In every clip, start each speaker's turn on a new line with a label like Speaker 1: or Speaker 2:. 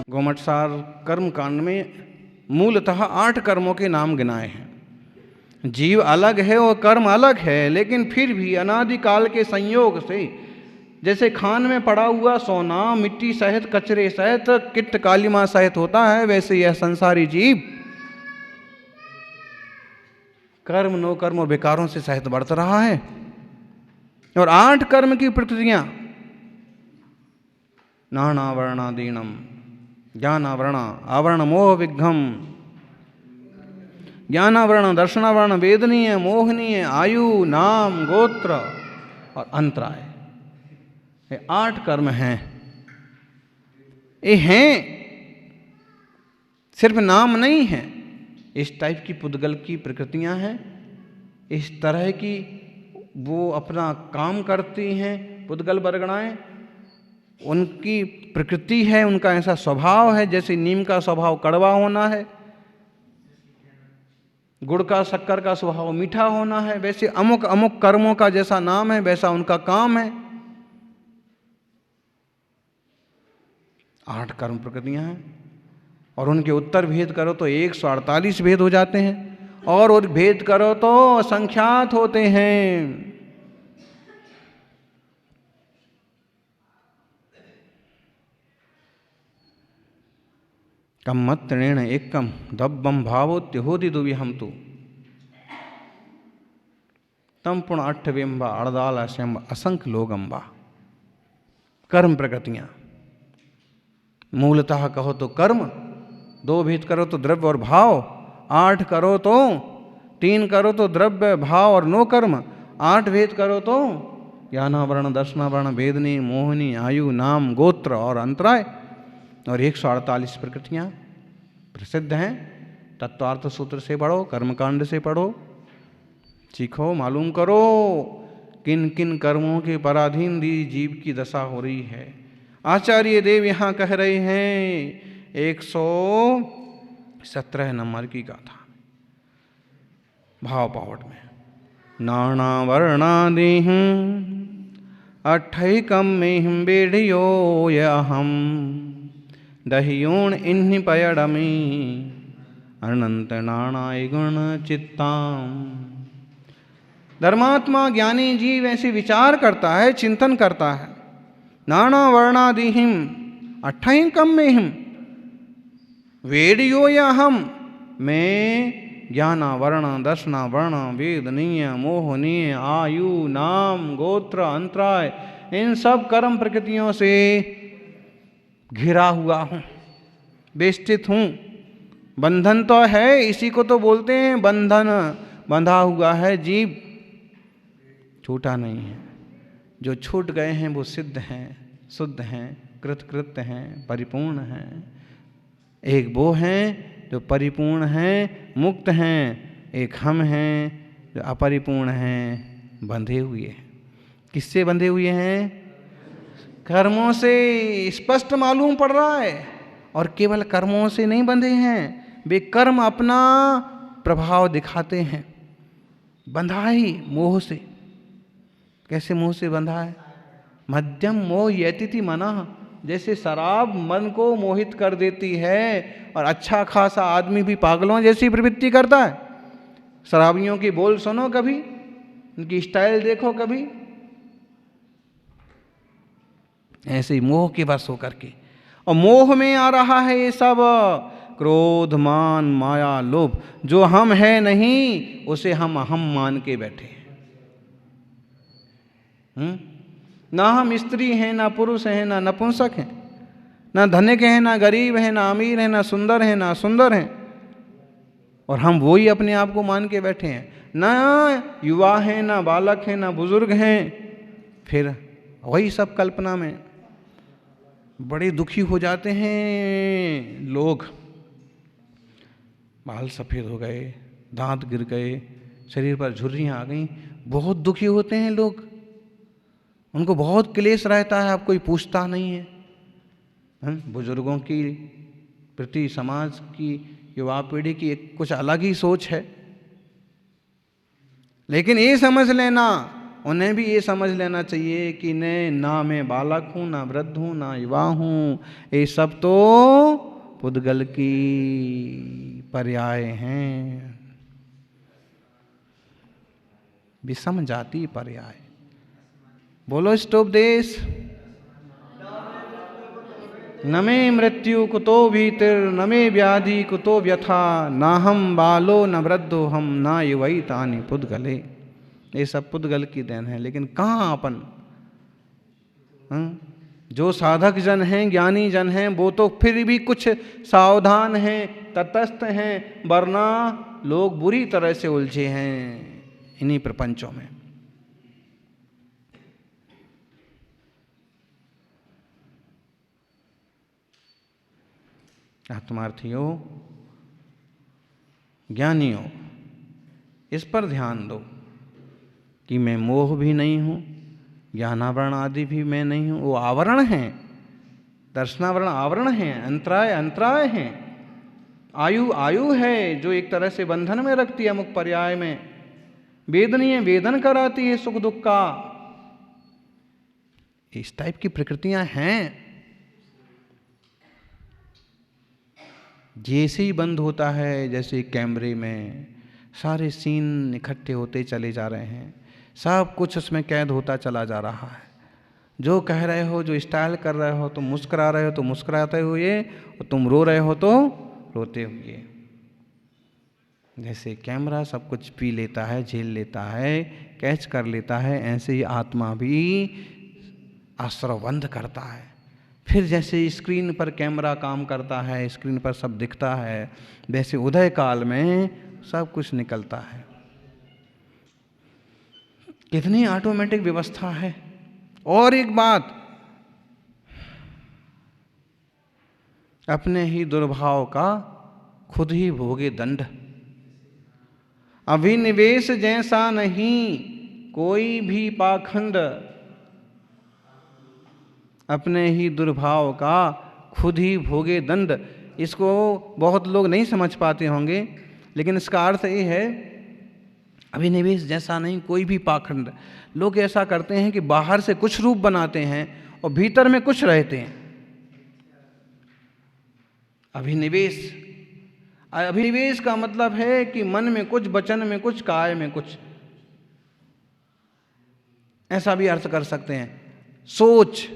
Speaker 1: गोमटसार कर्म कांड में मूलतः 8 कर्मों के नाम गिनाए हैं। जीव अलग है और कर्म अलग है, लेकिन फिर भी अनादिकाल के संयोग से, जैसे खान में पड़ा हुआ सोना मिट्टी सहित कचरे सहित किट कालिमा सहित होता है, वैसे यह संसारी जीव कर्म नो कर्म और विकारों से सहित बढ़त रहा है। और 8 कर्म की प्रकृतियां नानावर्णादीनम ज्ञानावरण आवरण मोह विघ्नम, ज्ञानावरण दर्शनावरण वेदनीय मोहनीय आयु नाम गोत्र और अंतराय, ये 8 कर्म हैं। ये हैं, सिर्फ नाम नहीं है, इस टाइप की पुद्गल की प्रकृतियां हैं, इस तरह की वो अपना काम करती हैं पुद्गल वर्गणाएं, उनकी प्रकृति है, उनका ऐसा स्वभाव है। जैसे नीम का स्वभाव कड़वा होना है, गुड़ का शक्कर का स्वभाव मीठा होना है, वैसे अमुक अमुक कर्मों का जैसा नाम है वैसा उनका काम है। 8 कर्म प्रकृतियां हैं और उनके उत्तर भेद करो तो 148 भेद हो जाते हैं, और भेद करो तो असंख्यात होते हैं। कम मत ऋण एकम दब्बम भावोत्योहोदि दुविहम तु तम पुण अट्ठविंबा अड़दाल अशंब असंख्य लोगंबा। कर्म प्रकृतियां मूलतः कहो तो कर्म, 2 भेद करो तो द्रव्य और भाव, 8 करो तो 3 करो तो द्रव्य भाव और नो कर्म, 8 भेद करो तो ज्ञानावरण दर्शनावरण वेदनी मोहनी आयु नाम गोत्र और अंतराय, और 148 प्रकृतियां प्रसिद्ध हैं। तत्वार्थ सूत्र से पढ़ो, कर्मकांड से पढ़ो, सीखो, मालूम करो किन किन कर्मों के पराधीन दी जीव की दशा हो रही है। आचार्य देव यहाँ कह रहे हैं 117 नंबर की गाथा भाव पावट में, नाना वर्णादिह अट्ठैकम में बेढ़ियो यहम दहियोण इन्हि पयड़मी अनंत नाणाय गुण चित्ताम। धर्मात्मा ज्ञानी जीव ऐसे विचार करता है, चिंतन करता है। नाना वर्णादिहिम अट्ठैकम में हिम वेदियो या हम, मैं ज्ञाना वर्ण दर्शना वर्ण वेदनीय मोहनीय आयु नाम गोत्र अंतराय, इन सब कर्म प्रकृतियों से घिरा हुआ हूँ, बेस्थित हूँ। बंधन तो है, इसी को तो बोलते हैं बंधन, बंधा हुआ है जीव, छूटा नहीं है। जो छूट गए हैं वो सिद्ध हैं, शुद्ध हैं, कृतकृत्य हैं, परिपूर्ण हैं। एक वो हैं जो परिपूर्ण हैं, मुक्त हैं, एक हम हैं जो अपरिपूर्ण हैं, बंधे हुए हैं। किससे बंधे हुए हैं? कर्मों से। स्पष्ट मालूम पड़ रहा है। और केवल कर्मों से नहीं बंधे हैं, वे कर्म अपना प्रभाव दिखाते हैं। बंधा ही मोह से। कैसे मोह से बंधा है? मध्यम मोह यतिथि मना, जैसे शराब मन को मोहित कर देती है और अच्छा खासा आदमी भी पागलों जैसी प्रवृत्ति करता है। शराबियों की बोल सुनो कभी, उनकी स्टाइल देखो कभी, ऐसे ही मोह के बस होकर के। और मोह में आ रहा है ये सब क्रोध मान माया लोभ। जो हम है नहीं उसे हम मान के बैठे हैं। ना हम स्त्री हैं, ना पुरुष हैं, ना नपुंसक हैं, ना धनिक हैं, ना गरीब हैं, ना अमीर हैं, ना सुंदर हैं, ना सुंदर हैं, और हम वो ही अपने आप को मान के बैठे हैं। ना युवा हैं, ना बालक हैं, ना बुजुर्ग हैं, फिर वही सब कल्पना में बड़े दुखी हो जाते हैं लोग। बाल सफ़ेद हो गए, दांत गिर गए, शरीर पर झुर्रियाँ आ गई, बहुत दुखी होते हैं लोग। उनको बहुत क्लेश रहता है, अब कोई पूछता नहीं है। बुजुर्गों की प्रति समाज की युवा पीढ़ी की एक कुछ अलग ही सोच है। लेकिन ये समझ लेना, उन्हें भी ये समझ लेना चाहिए कि ना मैं बालक हूँ, ना वृद्ध हूँ, ना युवा हूँ, ये सब तो पुद्गल की पर्याय हैं, विषम जाति पर्याय। बोलो स्टोपदेश। न मे मृत्यु कुतो भीतिर, न मे व्याधि कुतो व्यथा, ना हम बालो न वृद्धो हम, ना युवई तानि पुद्गले। ये सब पुद्गल की देन है। लेकिन कहाँ अपन, जो साधक जन हैं, ज्ञानी जन हैं, वो तो फिर भी कुछ सावधान हैं, तटस्थ हैं, वरना लोग बुरी तरह से उलझे हैं इन्हीं प्रपंचों में। आत्मार्थियों, ज्ञानियों, इस पर ध्यान दो कि मैं मोह भी नहीं हूँ, ज्ञानावरण आदि भी मैं नहीं हूँ। वो आवरण हैं, दर्शनावरण आवरण हैं, अंतराय अंतराय हैं। आयु आयु है जो एक तरह से बंधन में रखती है अमुक पर्याय में, वेदनीय वेदन कराती है सुख दुख का। इस टाइप की प्रकृतियां हैं। जैसे ही बंद होता है, जैसे कैमरे में सारे सीन इकट्ठे होते चले जा रहे हैं, सब कुछ उसमें कैद होता चला जा रहा है। जो कह रहे हो, जो स्टाइल कर रहे हो, तुम मुस्कुरा रहे हो तो मुस्कुराते हुए, और तुम रो रहे हो तो रोते हुए। जैसे कैमरा सब कुछ पी लेता है, झेल लेता है, कैच कर लेता है, ऐसे ही आत्मा भी आश्रवबंध करता है। फिर जैसे स्क्रीन पर कैमरा काम करता है, स्क्रीन पर सब दिखता है, वैसे उदय काल में सब कुछ निकलता है। कितनी ऑटोमेटिक व्यवस्था है। और एक बात, अपने ही दुर्भाव का खुद ही भोगे दंड। अभिनिवेश जैसा नहीं कोई भी पाखंड, अपने ही दुर्भाव का खुद ही भोगे दंड। इसको बहुत लोग नहीं समझ पाते होंगे, लेकिन इसका अर्थ ये है, अभिनिवेश जैसा नहीं कोई भी पाखंड। लोग ऐसा करते हैं कि बाहर से कुछ रूप बनाते हैं और भीतर में कुछ रहते हैं। अभिनिवेश, अभिनिवेश का मतलब है कि मन में कुछ, वचन में कुछ, काय में कुछ, ऐसा भी अर्थ कर सकते हैं। सोच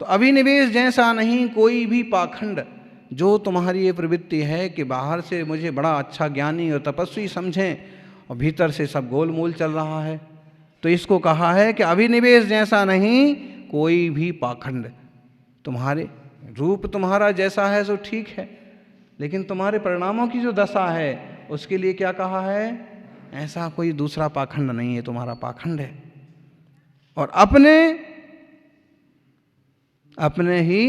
Speaker 1: तो अभिनिवेश जैसा नहीं कोई भी पाखंड। जो तुम्हारी ये प्रवृत्ति है कि बाहर से मुझे बड़ा अच्छा ज्ञानी और तपस्वी समझें और भीतर से सब गोलमोल चल रहा है, तो इसको कहा है कि अभिनिवेश जैसा नहीं कोई भी पाखंड। तुम्हारे रूप तुम्हारा जैसा है सो ठीक है, लेकिन तुम्हारे परिणामों की जो दशा है उसके लिए क्या कहा है, ऐसा कोई दूसरा पाखंड नहीं है, तुम्हारा पाखंड है। और अपने ही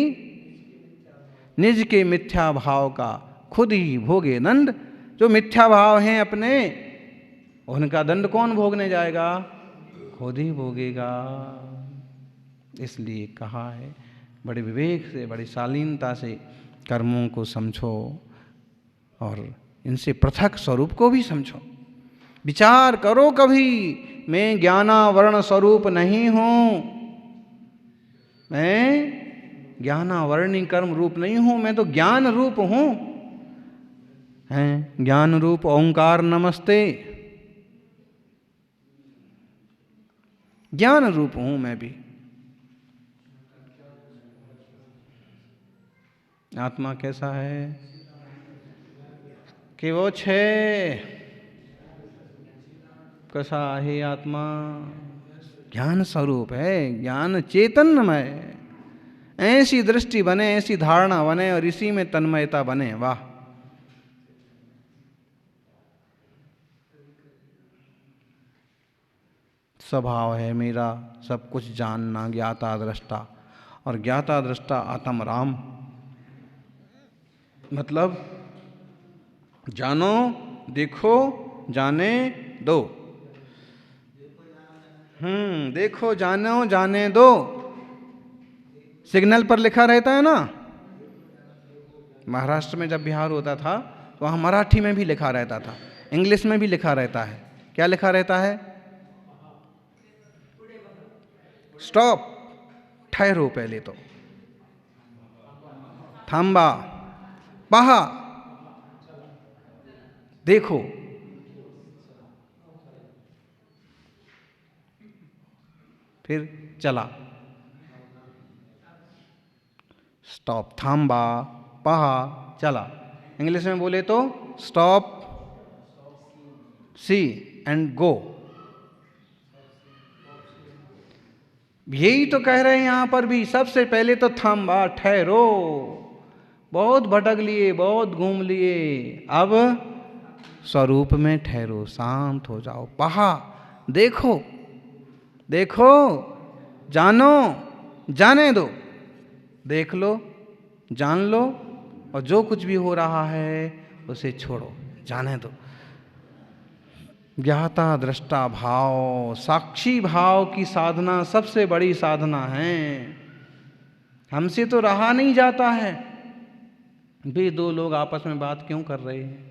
Speaker 1: निज के मिथ्या भाव का खुद ही भोगे दंड। जो मिथ्या भाव हैं अपने, उनका दंड कौन भोगने जाएगा, खुद ही भोगेगा। इसलिए कहा है बड़े विवेक से, बड़ी शालीनता से कर्मों को समझो और इनसे पृथक स्वरूप को भी समझो। विचार करो कभी, मैं ज्ञानावरण स्वरूप नहीं हूँ, मैं ज्ञानावरणी कर्म रूप नहीं हूँ, मैं तो ज्ञान रूप हूँ। हैं ज्ञान रूप ओंकार नमस्ते, ज्ञान रूप हूँ मैं भी। आत्मा कैसा है कि वो छे कैसा है आत्मा, ज्ञान स्वरूप है, ज्ञान चैतन्यमय। ऐसी दृष्टि बने, ऐसी धारणा बने और इसी में तन्मयता बने। वाह, स्वभाव है मेरा सब कुछ जानना, ज्ञाता दृष्टा। और ज्ञाता दृष्टा आत्म राम, मतलब जानो, देखो, जाने दो। देखो, जानो, जाने दो। सिग्नल पर लिखा रहता है ना। महाराष्ट्र में जब बिहार होता था तो वहाँ मराठी में भी लिखा रहता था, इंग्लिश में भी लिखा रहता है। क्या लिखा रहता है? स्टॉप, ठहरो, पहले तो थांबा, पहा, देखो, फिर चला। स्टॉप, थांबा, पहा, चला। इंग्लिश में बोले तो स्टॉप, सी एंड गो। यही तो कह रहे हैं यहां पर भी। सबसे पहले तो थांबा, ठहरो, बहुत भटक लिए, बहुत घूम लिए, अब स्वरूप में ठहरो, शांत हो जाओ, पहा, देखो, देखो, जानो, जाने दो, देख लो, जान लो, और जो कुछ भी हो रहा है उसे छोड़ो, जाने दो। ज्ञाता दृष्टा भाव, साक्षी भाव की साधना सबसे बड़ी साधना है। हमसे तो रहा नहीं जाता है। वे दो लोग आपस में बात क्यों कर रहे हैं?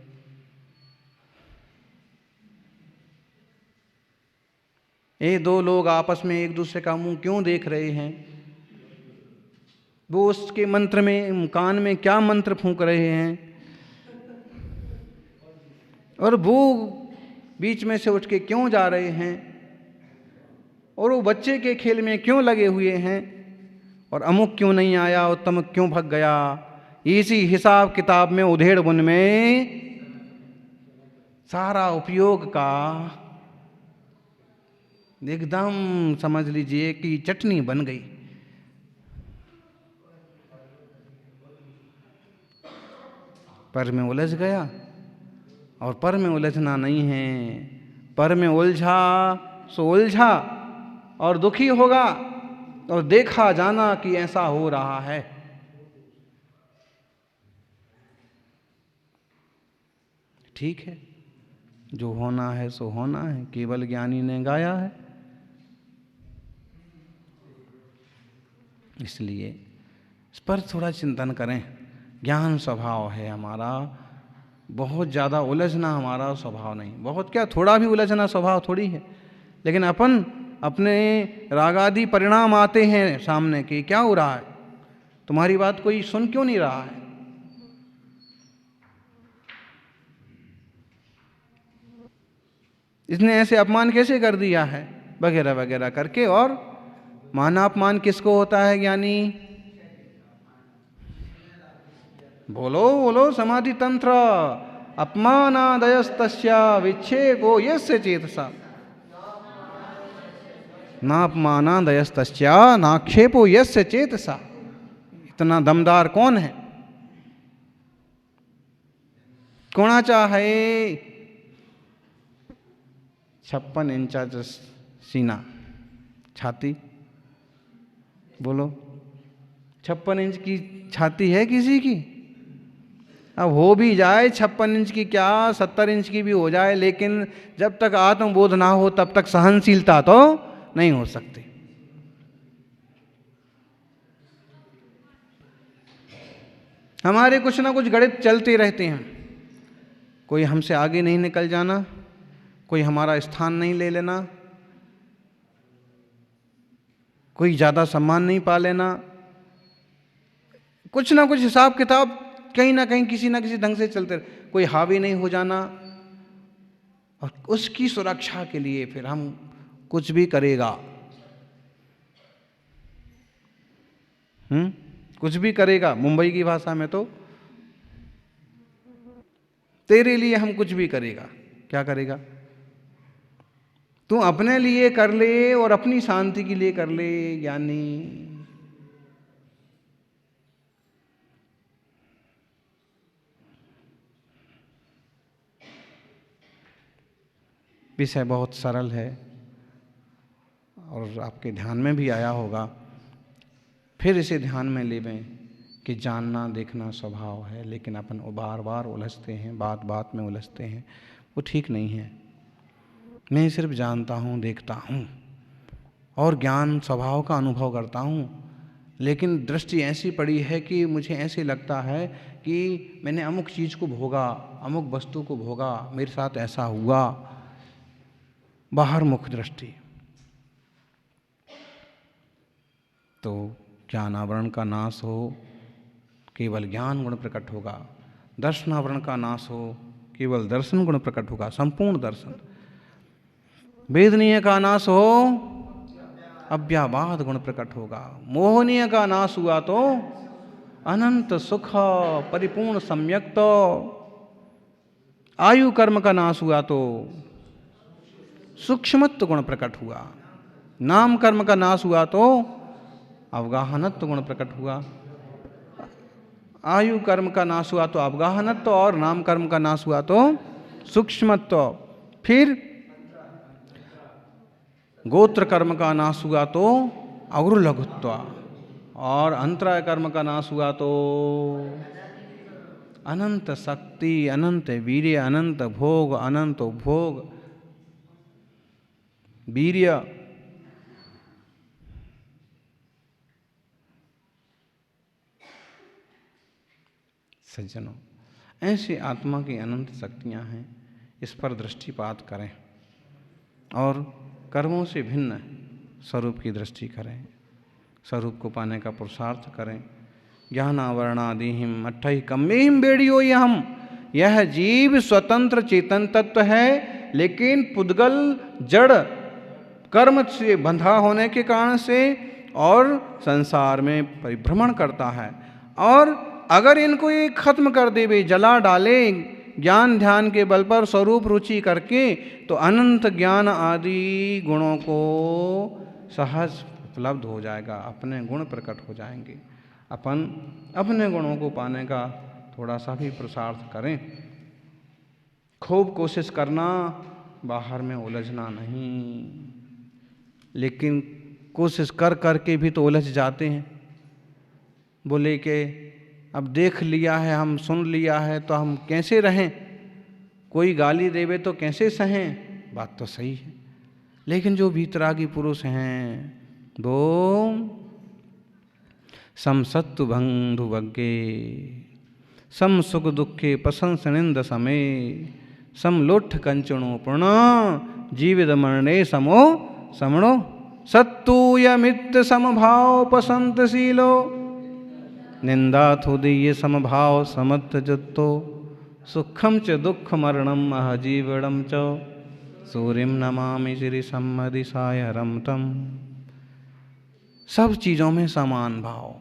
Speaker 1: ये दो लोग आपस में एक दूसरे का मुंह क्यों देख रहे हैं? वो उसके मंत्र में, कान में क्या मंत्र फूंक रहे हैं, और वो बीच में से उठ के क्यों जा रहे हैं, और वो बच्चे के खेल में क्यों लगे हुए हैं, और अमुक क्यों नहीं आया और तमुक क्यों भग गया। इसी हिसाब किताब में, उधेड़ बुन में सारा उपयोग का एकदम समझ लीजिए कि चटनी बन गई। पर में उलझ गया, और पर में उलझना नहीं है। पर में उलझा सो उलझा और दुखी होगा, और देखा जाना कि ऐसा हो रहा है। ठीक है, जो होना है सो होना है, केवल ज्ञानी ने गाया है। इसलिए इस पर थोड़ा चिंतन करें। ज्ञान स्वभाव है हमारा, बहुत ज़्यादा उलझना हमारा स्वभाव नहीं। बहुत क्या, थोड़ा भी उलझना स्वभाव थोड़ी है। लेकिन अपन अपने रागादि परिणाम आते हैं सामने कि क्या हो रहा है, तुम्हारी बात कोई सुन क्यों नहीं रहा है, इसने ऐसे अपमान कैसे कर दिया है, वगैरह वगैरह करके। और मानापमान किसको होता है ज्ञानी? बोलो बोलो, समाधि तंत्र। अपमानादयस्तस्या विक्षेपो यस्य चेतसा, नापमानादयस्तस्या नाक्षेपो यस्य चेतसा। इतना दमदार कौन है? कोणाचा है 56 इंचा सीना, छाती, बोलो 56 इंच की छाती है किसी की? अब हो भी जाए 56 इंच की, क्या 70 इंच की भी हो जाए, लेकिन जब तक आत्मबोध ना हो तब तक सहनशीलता तो नहीं हो सकती। हमारे कुछ ना कुछ गणित चलते रहते हैं। कोई हमसे आगे नहीं निकल जाना, कोई हमारा स्थान नहीं ले लेना, कोई ज़्यादा सम्मान नहीं पा लेना, कुछ ना कुछ हिसाब किताब कहीं ना कहीं किसी ना किसी ढंग से चलते रहे। कोई हावी नहीं हो जाना, और उसकी सुरक्षा के लिए फिर हम कुछ भी करेगा, कुछ भी करेगा। मुंबई की भाषा में तो तेरे लिए हम कुछ भी करेगा। क्या करेगा? तू अपने लिए कर ले और अपनी शांति के लिए कर ले ज्ञानी। विषय बहुत सरल है और आपके ध्यान में भी आया होगा। फिर इसे ध्यान में लेवें कि जानना देखना स्वभाव है, लेकिन अपन बार बार उलझते हैं, बात बात में उलझते हैं, वो ठीक नहीं है। मैं सिर्फ जानता हूँ, देखता हूँ और ज्ञान स्वभाव का अनुभव करता हूँ, लेकिन दृष्टि ऐसी पड़ी है कि मुझे ऐसे लगता है कि मैंने अमुक चीज़ को भोगा, अमुक वस्तु को भोगा, मेरे साथ ऐसा हुआ, बाहर मुख दृष्टि। तो ज्ञानावरण का नाश हो, केवल ज्ञान गुण प्रकट होगा। दर्शनावरण का नाश हो, केवल दर्शन गुण प्रकट होगा, संपूर्ण दर्शन। वेदनीय का नाश हो, अव्याबाद गुण प्रकट होगा। मोहनीय का नाश हुआ तो अनंत सुख परिपूर्ण सम्यक। तो आयु कर्म का नाश हुआ तो सूक्ष्मत्व गुण प्रकट हुआ। नाम कर्म का नाश हुआ तो अवगाहनत्व गुण प्रकट हुआ। आयु कर्म का नाश हुआ तो अवगाहनत्व, और नाम कर्म का नाश हुआ तो सूक्ष्मत्व। फिर गोत्र कर्म का नाश हुआ तो अवरु लघुत्व, और अंतराय कर्म का नाश हुआ तो अनंत शक्ति, अनंत वीर्य, अनंत भोग, अनंत उपभोग। वीर्य सज्जनों, ऐसी आत्मा की अनंत शक्तियां हैं, इस पर दृष्टिपात करें और कर्मों से भिन्न स्वरूप की दृष्टि करें, स्वरूप को पाने का पुरुषार्थ करें। ज्ञानावरणादिहिम अट्ठई कम्मेहिम बेड़ियो यहम। यह जीव स्वतंत्र चेतन तत्व है, लेकिन पुद्गल जड़ कर्म से बंधा होने के कारण से और संसार में परिभ्रमण करता है। और अगर इनको ये खत्म कर देवे, जला डाले ज्ञान ध्यान के बल पर स्वरूप रुचि करके, तो अनंत ज्ञान आदि गुणों को सहज उपलब्ध हो जाएगा, अपने गुण प्रकट हो जाएंगे। अपन अपने गुणों को पाने का थोड़ा सा भी पुरुषार्थ करें, खूब कोशिश करना, बाहर में उलझना नहीं। लेकिन कोशिश कर करके भी तो उलझ जाते हैं। बोले कि अब देख लिया है, हम सुन लिया है, तो हम कैसे रहें, कोई गाली देवे तो कैसे सहें। बात तो सही है, लेकिन जो भीतरागी पुरुष हैं वो सम सत्तु बंधु वज्ञे, सम सुख दुखे प्रशंस निंद समय, सम लोठ कंचनो पूर्ण, जीवित मरणे समो समणो, सत्तूय मित्र समभाव पसंतशीलो, निंदा थोदीय समभाव समत्त जुत्तो, सुखम च दुख मरणम अहजीवणम च, सूर्यम नमामि श्री सम्मदिशाय रमतम। सब चीजों में समान भाव।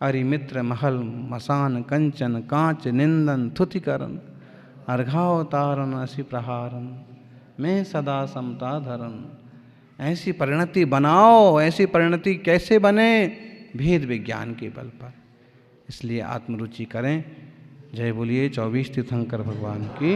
Speaker 1: अरिमित्र महल मसान कंचन कांच निंदन थुतिकरण, अर्घावतारण असी प्रहारन, मैं सदा समता धरन। ऐसी परिणति बनाओ। ऐसी परिणति कैसे बने? भेद विज्ञान के बल पर। इसलिए आत्मरुचि करें। जय बोलिए 24 तीर्थंकर भगवान की।